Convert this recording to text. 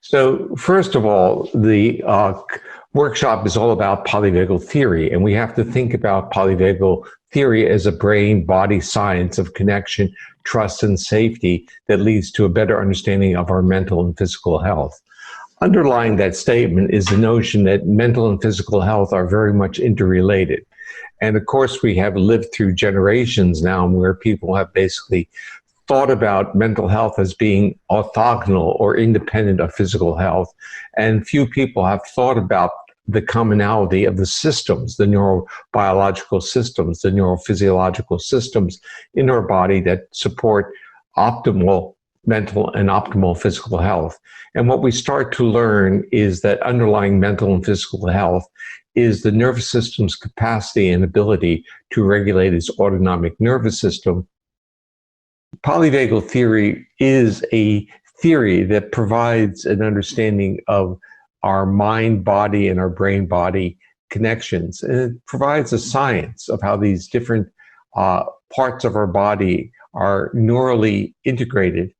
So, first of all, the workshop is all about polyvagal theory, and we have to think about polyvagal theory as a brain-body science of connection, trust, and safety that leads to a better understanding of our mental and physical health. Underlying that statement is the notion that mental and physical health are very much interrelated. And of course, we have lived through generations now where people have basically thought about mental health as being orthogonal or independent of physical health. And few people have thought about the commonality of the systems, the neurobiological systems, the neurophysiological systems in our body that support optimal mental and optimal physical health. And what we start to learn is that underlying mental and physical health is the nervous system's capacity and ability to regulate its autonomic nervous system. Polyvagal theory is a theory that provides an understanding of our mind-body and our brain-body connections. And it provides a science of how these different parts of our body are neurally integrated